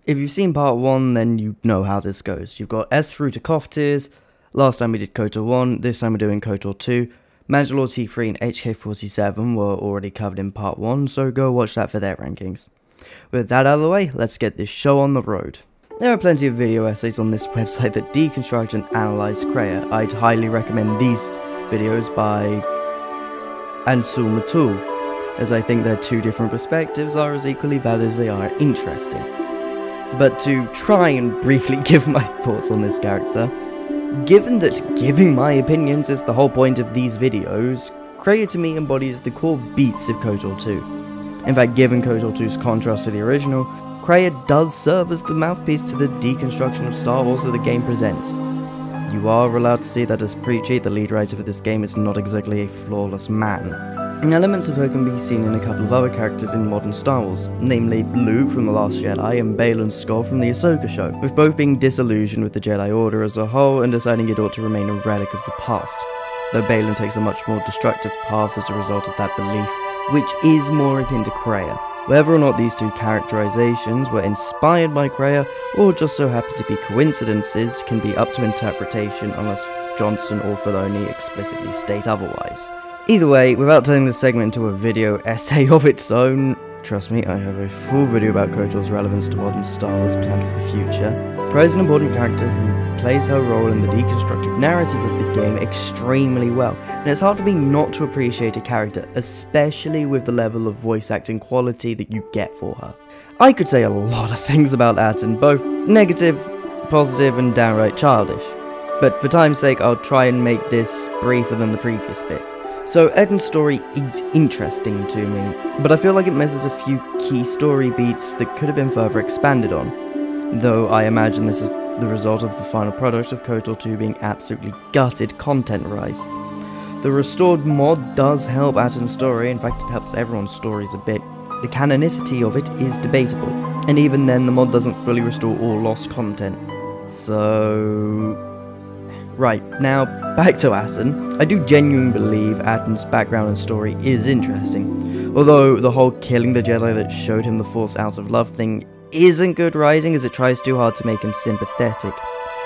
If you've seen part 1, then you know how this goes. You've got S through to KOTH tiers. Last time we did KOTOR 1, this time we're doing KOTOR 2. Mandalore T3 and HK47 were already covered in part 1, so go watch that for their rankings. With that out of the way, let's get this show on the road. There are plenty of video essays on this website that deconstruct and analyze Kreia. I'd highly recommend these videos by Ansul Matul, as I think their two different perspectives are as equally valid as they are interesting. But to try and briefly give my thoughts on this character, given that giving my opinions is the whole point of these videos, Kreia to me embodies the core beats of KOTOR 2. In fact, given KOTOR 2's contrast to the original, Kreia does serve as the mouthpiece to the deconstruction of Star Wars that the game presents. You are allowed to see that as Preachy, the lead writer for this game, is not exactly a flawless man. Elements of her can be seen in a couple of other characters in modern Star Wars, namely Luke from The Last Jedi and Baylan Skoll from the Ahsoka show, with both being disillusioned with the Jedi Order as a whole and deciding it ought to remain a relic of the past, though Baylan takes a much more destructive path as a result of that belief, which is more akin to Kreia. Whether or not these two characterizations were inspired by Kreia, or just so happen to be coincidences, can be up to interpretation unless Johnson or Filoni explicitly state otherwise. Either way, without turning this segment into a video essay of its own, trust me, I have a full video about KOTOR's relevance to modern Star Wars planned for the future. Kreia is an important character who plays her role in the deconstructive narrative of the game extremely well, and it's hard for me not to appreciate a character, especially with the level of voice acting quality that you get for her. I could say a lot of things about Atton, both negative, positive, and downright childish, but for time's sake I'll try and make this briefer than the previous bit. So Atton's story is interesting to me, but I feel like it misses a few key story beats that could have been further expanded on, though I imagine this is the result of the final product of KOTOR 2 being absolutely gutted content-wise. The restored mod does help Atton's story, in fact it helps everyone's stories a bit. The canonicity of it is debatable, and even then the mod doesn't fully restore all lost content. So... Right, now, back to Atton. I do genuinely believe Atton's background and story is interesting, although the whole killing the Jedi that showed him the Force out of love thing isn't good writing, as it tries too hard to make him sympathetic.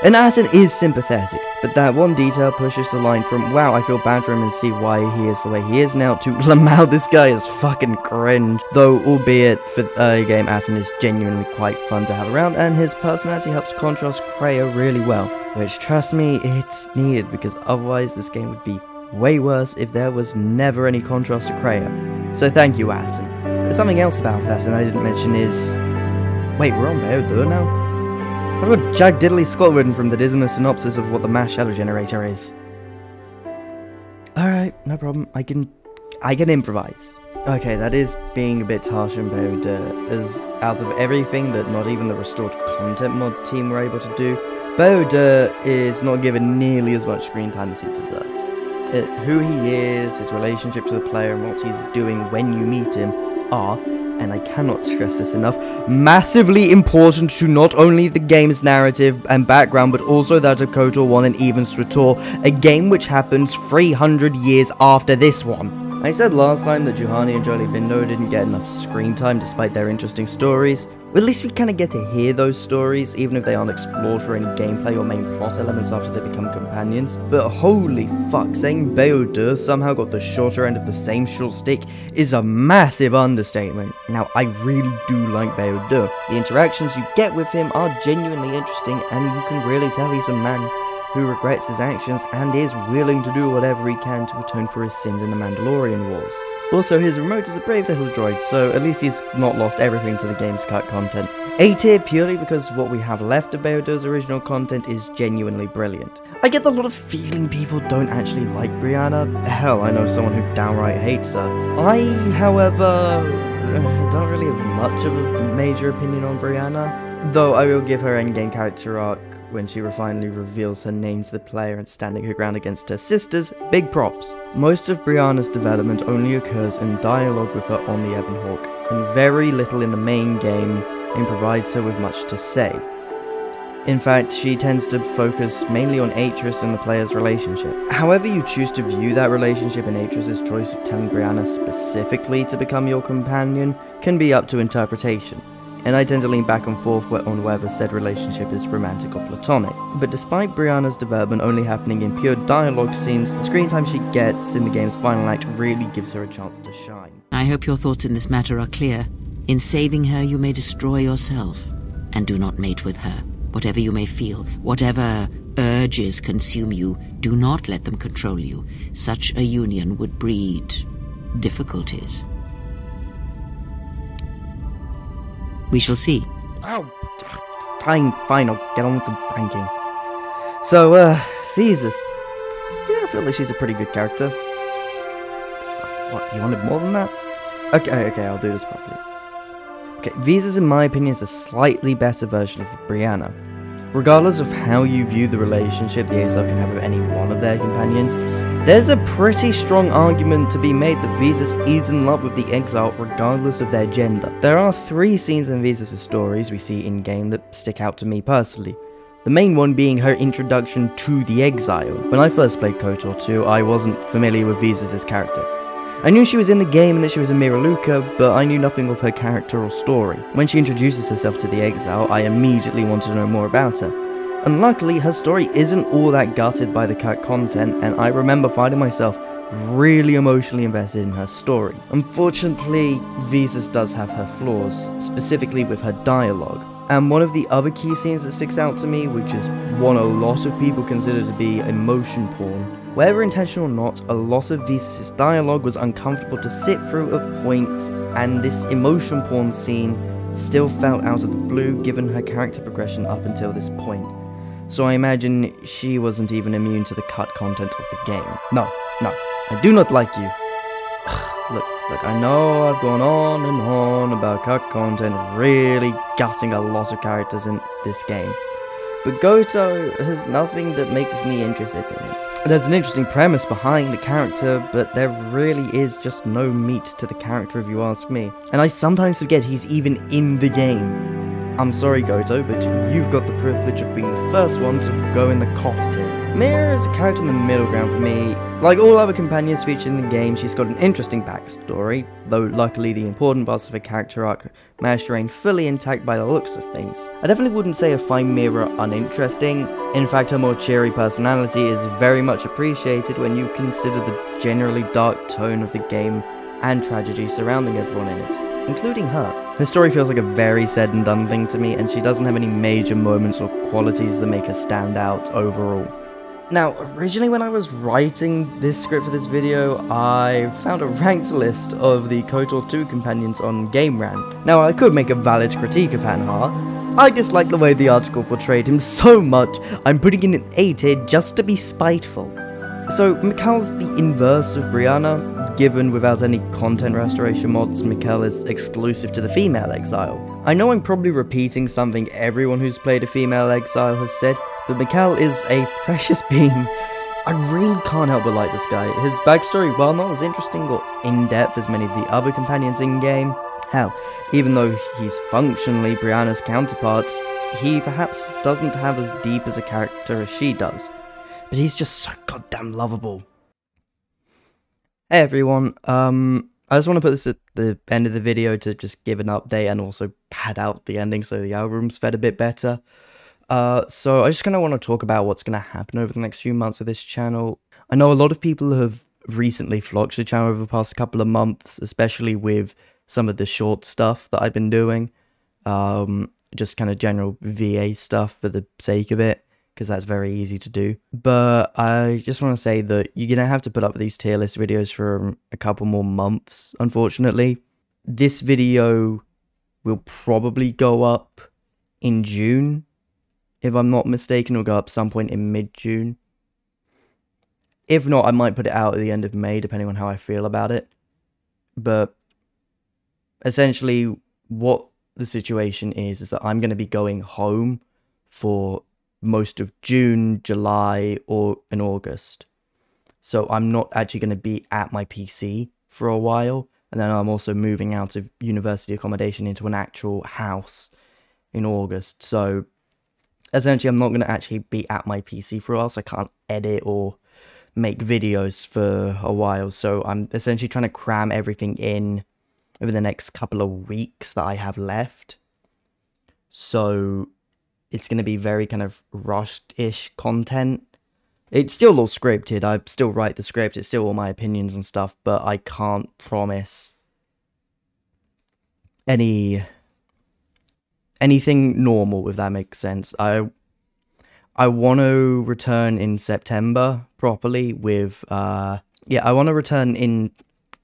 And Atton is sympathetic, but that one detail pushes the line from, wow, I feel bad for him and see why he is the way he is now, to, Lamau, this guy is fucking cringe. Though, albeit, for a game, Atton is genuinely quite fun to have around, and his personality helps contrast Kreia really well. Which, trust me, it's needed, because otherwise this game would be way worse if there was never any contrast to Kreia. So thank you, Atton. Something else about Atton I didn't mention is... Wait, we're on Bao-Dur now? I've got Jag Diddley Scott written from the Disney synopsis of what the mass shadow generator is. Alright, no problem, I can improvise. Okay, that is being a bit harsh on Bao-Dur, as out of everything that not even the restored content mod team were able to do, Bao-Dur is not given nearly as much screen time as he deserves. Who he is, his relationship to the player, and what he's doing when you meet him are, and I cannot stress this enough, massively important to not only the game's narrative and background, but also that of KOTOR 1 and even SWTOR, a game which happens 300 years after this one. I said last time that Juhani and Jolie Bindo didn't get enough screen time despite their interesting stories. Well, at least we kind of get to hear those stories, even if they aren't explored for any gameplay or main plot elements after they become companions. But holy fuck, saying Bao-Dur somehow got the shorter end of the same short stick is a massive understatement. Now, I really do like Bao-Dur. The interactions you get with him are genuinely interesting, and you can really tell he's a man who regrets his actions and is willing to do whatever he can to atone for his sins in the Mandalorian Wars. Also, his remote is a brave little droid, so at least he's not lost everything to the game's cut content. A tier purely because what we have left of Bao-Dur's original content is genuinely brilliant. I get a lot of feeling people don't actually like Brianna. Hell, I know someone who downright hates her. I, however, don't really have much of a major opinion on Brianna, though I will give her endgame character arc when she finally reveals her name to the player and standing her ground against her sisters, big props. Most of Brianna's development only occurs in dialogue with her on the Ebon Hawk, and very little in the main game provides her with much to say. In fact, she tends to focus mainly on Atris and the player's relationship. However you choose to view that relationship and Atris' choice of telling Brianna specifically to become your companion can be up to interpretation. and I tend to lean back and forth on whether said relationship is romantic or platonic. But despite Brianna's development only happening in pure dialogue scenes, the screen time she gets in the game's final act really gives her a chance to shine. I hope your thoughts in this matter are clear. In saving her, you may destroy yourself, and do not mate with her. Whatever you may feel, whatever urges consume you, do not let them control you. Such a union would breed difficulties. We shall see. Oh, fine, I'll get on with the banking. So, Thesis. Yeah, I feel like she's a pretty good character. What, you wanted more than that? Okay, I'll do this properly. Okay, Thesis, in my opinion, is a slightly better version of Brianna. Regardless of how you view the relationship the Exile can have with any one of their companions, there's a pretty strong argument to be made that Thesis is in love with the Exile regardless of their gender. There are 3 scenes in Thesis' stories we see in-game that stick out to me personally. The main one being her introduction to the Exile. When I first played KOTOR 2, I wasn't familiar with Thesis' character. I knew she was in the game and that she was a Miraluka, but I knew nothing of her character or story. When she introduces herself to the Exile, I immediately wanted to know more about her. And luckily, her story isn't all that gutted by the cut content, and I remember finding myself really emotionally invested in her story. Unfortunately, Thesis does have her flaws, specifically with her dialogue. And one of the other key scenes that sticks out to me, which is one a lot of people consider to be emotion porn, whether intentional or not, a lot of Thesis' dialogue was uncomfortable to sit through at points, and this emotion porn scene still felt out of the blue given her character progression up until this point. So I imagine she wasn't even immune to the cut content of the game. No, I do not like you. Look, I know I've gone on and on about cut content really gutting a lot of characters in this game, but Goto has nothing that makes me interested in it. There's an interesting premise behind the character, but there really is just no meat to the character if you ask me. And I sometimes forget he's even in the game. I'm sorry Goto, but you've got the privilege of being the first one to go in the cough tier. Mira is a character in the middle ground for me. Like all other companions featured in the game, she's got an interesting backstory, though luckily the important parts of her character arc managed to remain fully intact by the looks of things. I definitely wouldn't say I find Mira uninteresting. In fact, her more cheery personality is very much appreciated when you consider the generally dark tone of the game and tragedy surrounding everyone in it, including her. Her story feels like a very said and done thing to me, and she doesn't have any major moments or qualities that make her stand out overall. Now, originally when I was writing this script for this video, I found a ranked list of the KOTOR 2 companions on GameRant. Now, I could make a valid critique of Hanha. I dislike the way the article portrayed him so much, I'm putting in an A tier just to be spiteful. So, Mikhail's the inverse of Brianna, given without any content restoration mods, Mikhail is exclusive to the female Exile. I know I'm probably repeating something everyone who's played a female Exile has said, but Mikhail is a precious being. I really can't help but like this guy. His backstory, while not as interesting or in-depth as many of the other companions in-game, hell, even though he's functionally Brianna's counterpart, he perhaps doesn't have as deep as a character as she does. But he's just so goddamn lovable. Hey everyone, I just want to put this at the end of the video to just give an update and also pad out the ending so the algorithm's fed a bit better. So I just kind of want to talk about what's going to happen over the next few months of this channel. I know a lot of people have recently flocked to the channel over the past couple of months, especially with some of the short stuff that I've been doing. Just kind of general VA stuff for the sake of it, because that's very easy to do. But I just want to say that you're going to have to put up with these tier list videos for a couple more months, unfortunately. This video will probably go up in June. If I'm not mistaken, it'll go up some point in mid-June. If not, I might put it out at the end of May, depending on how I feel about it. But essentially, what the situation is that I'm going to be going home for most of June, July, and August. So I'm not actually going to be at my PC for a while. And then I'm also moving out of university accommodation into an actual house in August. So essentially, I'm not going to actually be at my PC for a while, so I can't edit or make videos for a while. So I'm essentially trying to cram everything in over the next couple of weeks that I have left. so it's going to be very kind of rushed-ish content. It's still all scripted, I still write the script, it's still all my opinions and stuff, but I can't promise anything normal, if that makes sense. I want to return in September properly with, I want to return in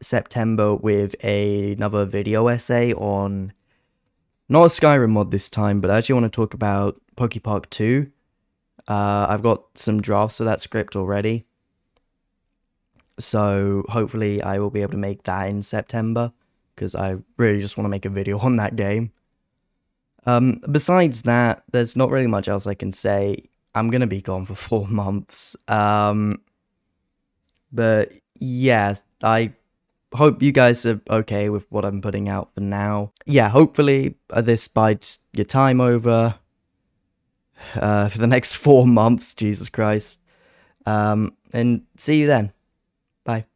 September with another video essay on, not a Skyrim mod this time, but I actually want to talk about Pokepark 2. I've got some drafts of that script already, so hopefully I will be able to make that in September, because I really just want to make a video on that game. Besides that, there's not really much else I can say. I'm gonna be gone for 4 months, but yeah, I hope you guys are okay with what I'm putting out for now. Yeah, hopefully this bides your time over for the next 4 months, Jesus Christ. And see you then. Bye.